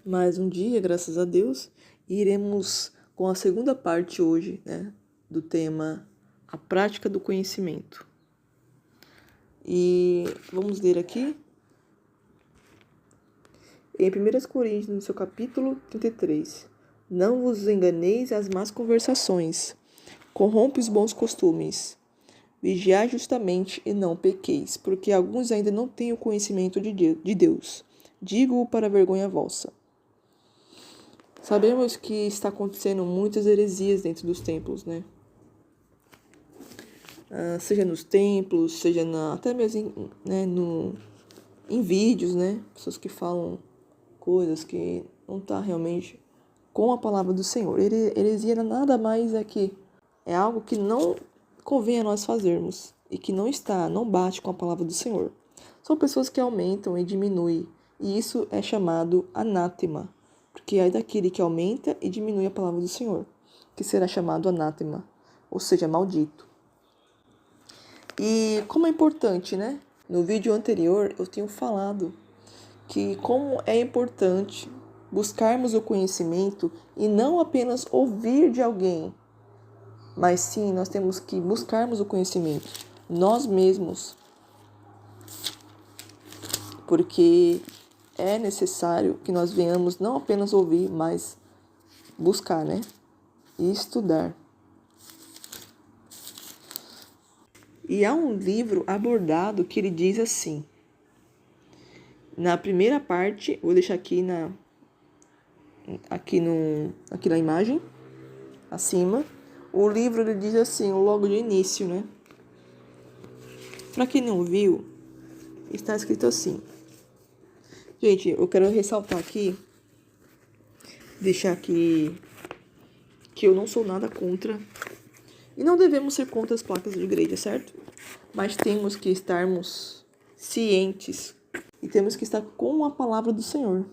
mais um dia, graças a Deus, e iremos com a segunda parte hoje, do tema A Prática do Conhecimento. E vamos ler aqui em 1 Coríntios, no seu capítulo 33. Não vos enganeis às más conversações, corrompe os bons costumes. Vigiai justamente e não pequeis, porque alguns ainda não têm o conhecimento de Deus. Digo-o para vergonha vossa. Sabemos que está acontecendo muitas heresias dentro dos templos, seja nos templos, seja até mesmo em vídeos, pessoas que falam coisas que não estão realmente com a palavra do Senhor. Heresia nada mais é algo que não convém a nós fazermos e que não bate com a palavra do Senhor. São pessoas que aumentam e diminuem, e isso é chamado anátema, porque é daquele que aumenta e diminui a palavra do Senhor, que será chamado anátema, ou seja, maldito. E como é importante, No vídeo anterior eu tenho falado que como é importante buscarmos o conhecimento e não apenas ouvir de alguém, mas sim nós temos que buscarmos o conhecimento nós mesmos, porque é necessário que nós venhamos não apenas ouvir, mas buscar, e estudar. E há um livro abordado que ele diz assim, na primeira parte, vou deixar aqui na imagem, acima, o livro ele diz assim, logo de início, Para quem não viu, está escrito assim. Gente, eu quero ressaltar aqui, deixar aqui que eu não sou nada contra, e não devemos ser contra as placas de igreja, certo? Mas temos que estarmos cientes e temos que estar com a palavra do Senhor,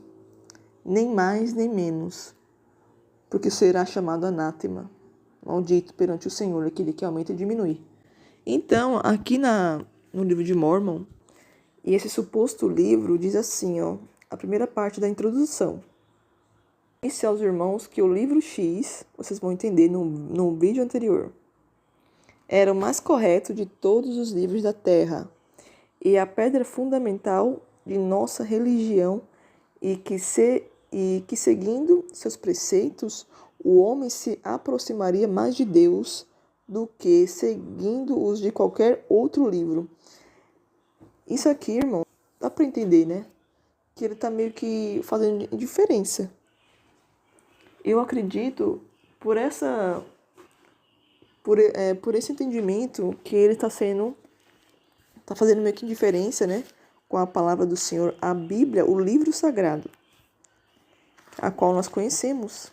nem mais nem menos, porque será chamado anátema, maldito perante o Senhor, aquele que aumenta e diminui. Então, aqui no livro de Mórmon, e esse suposto livro diz assim, a primeira parte da introdução. Disse aos irmãos que o livro X, vocês vão entender no vídeo anterior, era o mais correto de todos os livros da Terra e a pedra fundamental de nossa religião e que seguindo seus preceitos, o homem se aproximaria mais de Deus do que seguindo os de qualquer outro livro. Isso aqui, irmão, dá para entender, que ele está meio que fazendo diferença. Eu acredito, por esse entendimento, que ele está fazendo meio que diferença, com a palavra do Senhor, a Bíblia, o livro sagrado, a qual nós conhecemos.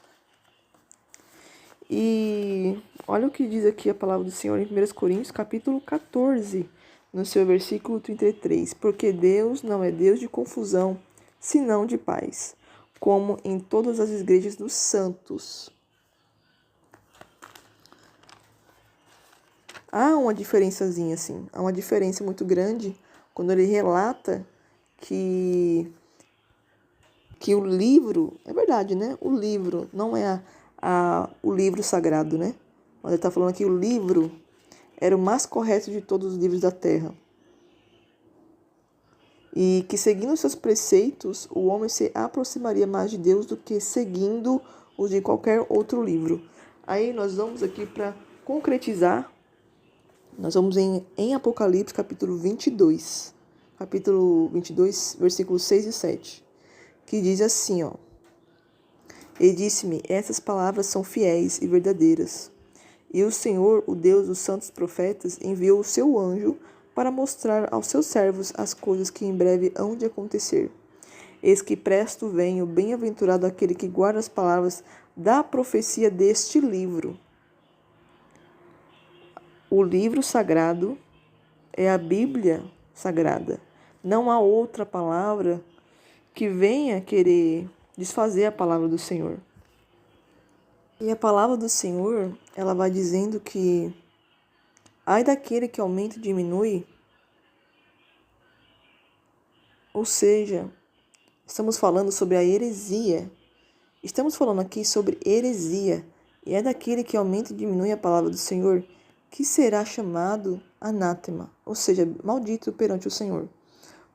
E olha o que diz aqui a palavra do Senhor em 1 Coríntios, capítulo 14, no seu versículo 33. Porque Deus não é Deus de confusão, senão de paz, como em todas as igrejas dos santos. Há uma diferençazinha, assim, há uma diferença muito grande quando ele relata que o livro, é verdade, o livro não é o livro sagrado, Mas ele está falando que o livro era o mais correto de todos os livros da Terra. E que seguindo seus preceitos, o homem se aproximaria mais de Deus do que seguindo os de qualquer outro livro. Aí nós vamos aqui para concretizar, nós vamos em Apocalipse, capítulo 22, versículos 6 e 7, que diz assim, E disse-me, essas palavras são fiéis e verdadeiras. E o Senhor, o Deus dos santos profetas, enviou o seu anjo para mostrar aos seus servos as coisas que em breve hão de acontecer. Eis que presto venho, bem-aventurado aquele que guarda as palavras da profecia deste livro. O livro sagrado é a Bíblia sagrada. Não há outra palavra que venha querer desfazer a palavra do Senhor. E a palavra do Senhor, ela vai dizendo que ai daquele que aumenta e diminui, ou seja, Estamos falando sobre a heresia. Estamos falando aqui sobre heresia. E é daquele que aumenta e diminui a palavra do Senhor que será chamado anátema, ou seja, maldito perante o Senhor.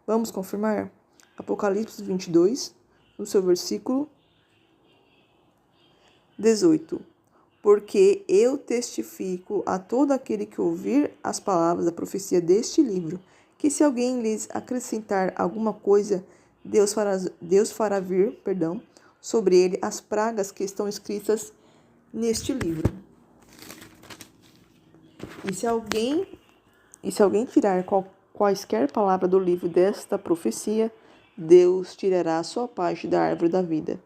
Vamos confirmar? Apocalipse 22, no seu versículo 18. Porque eu testifico a todo aquele que ouvir as palavras da profecia deste livro, que se alguém lhes acrescentar alguma coisa, Deus fará vir, sobre ele as pragas que estão escritas neste livro. E se alguém tirar quaisquer palavra do livro desta profecia, Deus tirará a sua parte da árvore da vida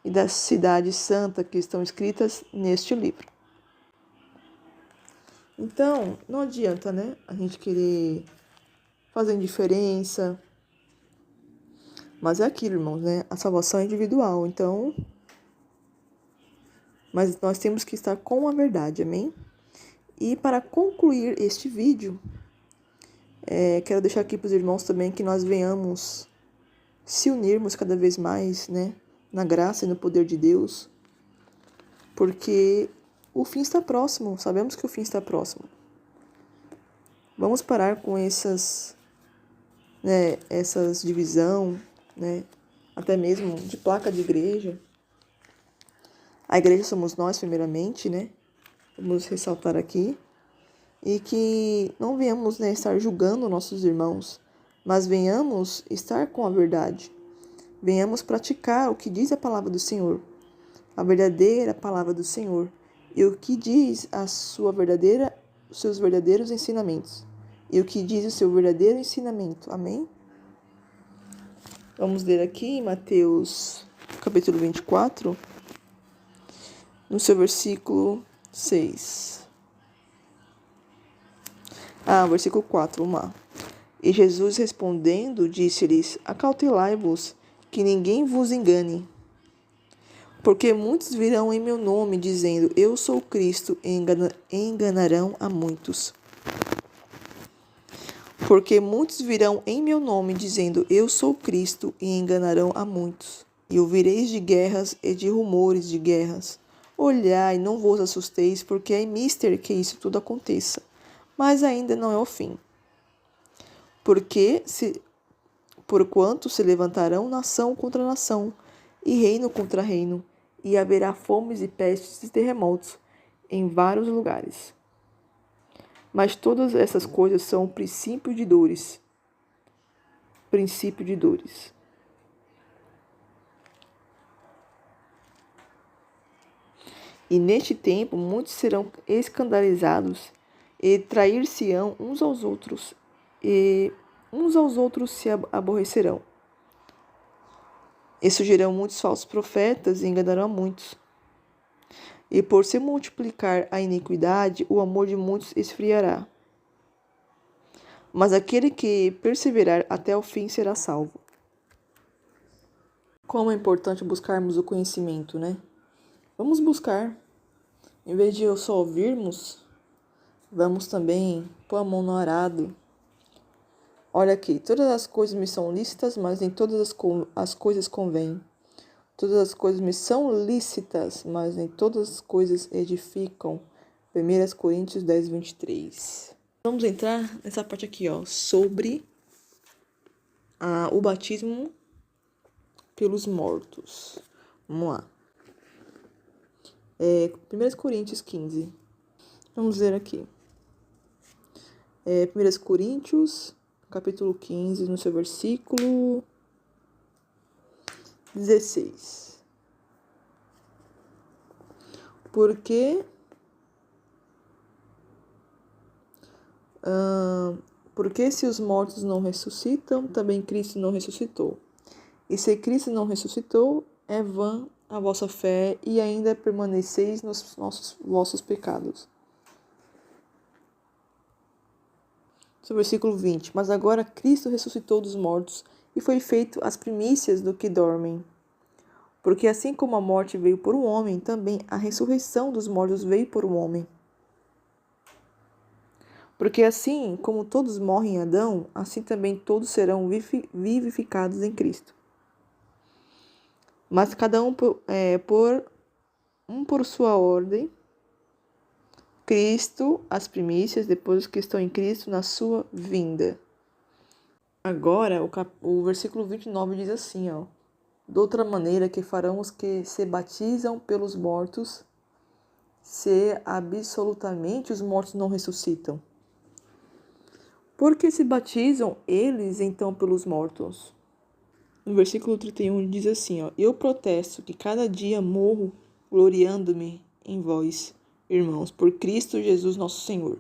e da cidade santa que estão escritas neste livro. Então, não adianta, né, a gente querer fazer indiferença. Mas é aquilo, irmãos, né? A salvação é individual, então... Mas nós temos que estar com a verdade, amém? E para concluir este vídeo, quero deixar aqui para os irmãos também que nós venhamos se unirmos cada vez mais, né? Na graça e no poder de Deus. Porque o fim está próximo, sabemos que o fim está próximo. Vamos parar com essas divisão, né? Até mesmo de placa de igreja. A igreja somos nós, primeiramente, né? Vamos ressaltar aqui. E que não venhamos, né, estar julgando nossos irmãos, mas venhamos estar com a verdade. Venhamos praticar o que diz a palavra do Senhor, a verdadeira palavra do Senhor, e o que diz os seus verdadeiros ensinamentos, e o que diz o seu verdadeiro ensinamento. Amém? Vamos ler aqui em Mateus, capítulo 24, no seu versículo 6. Versículo 4, vamos lá. E Jesus respondendo, disse-lhes: Acautelai-vos, que ninguém vos engane. Porque muitos virão em meu nome, dizendo, eu sou Cristo, e enganarão a muitos. Porque muitos virão em meu nome, dizendo, eu sou Cristo, e enganarão a muitos. E ouvireis de guerras e de rumores de guerras. Olhai, não vos assusteis, porque é mister que isso tudo aconteça. Mas ainda não é o fim. Porquanto se levantarão nação contra nação, e reino contra reino, e haverá fomes e pestes e terremotos em vários lugares. Mas todas essas coisas são o princípio de dores. Princípio de dores. E neste tempo muitos serão escandalizados, e trair-se-ão uns aos outros, e uns aos outros se aborrecerão. E surgirão muitos falsos profetas e enganarão a muitos. E por se multiplicar a iniquidade, o amor de muitos esfriará. Mas aquele que perseverar até o fim será salvo. Como é importante buscarmos o conhecimento, né? Vamos buscar. Em vez de só ouvirmos, vamos também pôr a mão no arado. Olha aqui, todas as coisas me são lícitas, mas nem todas as coisas convêm. Todas as coisas me são lícitas, mas nem todas as coisas edificam. 1 Coríntios 10, 23. Vamos entrar nessa parte aqui, sobre o batismo pelos mortos. Vamos lá. 1 Coríntios 15. Vamos ler aqui. 1 Coríntios, capítulo 15, no seu versículo 16. Porque se os mortos não ressuscitam, também Cristo não ressuscitou. E se Cristo não ressuscitou, é vã a vossa fé e ainda permaneceis nos vossos pecados. Versículo 20. Mas agora Cristo ressuscitou dos mortos e foi feito as primícias do que dormem. Porque assim como a morte veio por um homem, também a ressurreição dos mortos veio por um homem. Porque assim como todos morrem em Adão, assim também todos serão vivificados em Cristo. Mas cada um por sua ordem. Cristo, as primícias, depois os que estão em Cristo na sua vinda. Agora, o versículo 29 diz assim, ó. De outra maneira que farão os que se batizam pelos mortos, se absolutamente os mortos não ressuscitam. Porque se batizam eles então pelos mortos? No versículo 31 diz assim, ó. Eu protesto que cada dia morro gloriando-me em vós, irmãos, por Cristo Jesus nosso Senhor.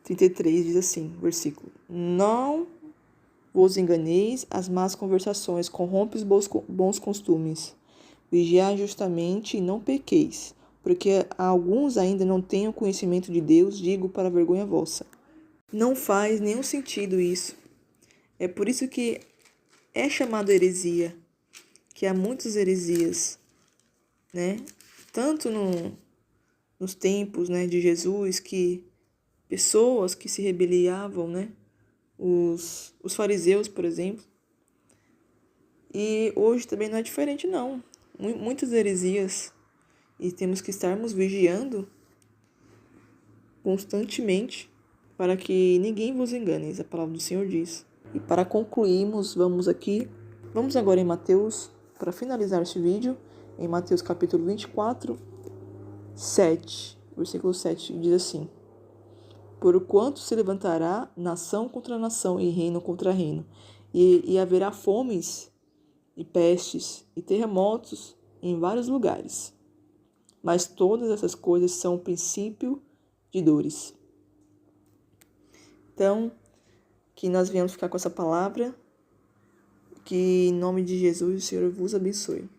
33 diz assim, versículo. Não vos enganeis, as más conversações corrompem os bons costumes. Vigiai justamente e não pequeis, porque alguns ainda não têm o conhecimento de Deus, digo para vergonha vossa. Não faz nenhum sentido isso. É por isso que é chamado heresia, que há muitas heresias, né? Tanto nos tempos, né, de Jesus, que pessoas que se rebeliavam, né? Os fariseus, por exemplo. E hoje também não é diferente, não. Muitas heresias. E temos que estarmos vigiando constantemente para que ninguém vos engane, a palavra do Senhor diz. E para concluirmos, vamos agora em Mateus, para finalizar este vídeo, em Mateus capítulo 24, 7, versículo 7, diz assim: Porquanto se levantará nação contra nação e reino contra reino, e haverá fomes e pestes e terremotos em vários lugares. Mas todas essas coisas são o princípio de dores. Então, que nós venhamos ficar com essa palavra, que em nome de Jesus o Senhor vos abençoe.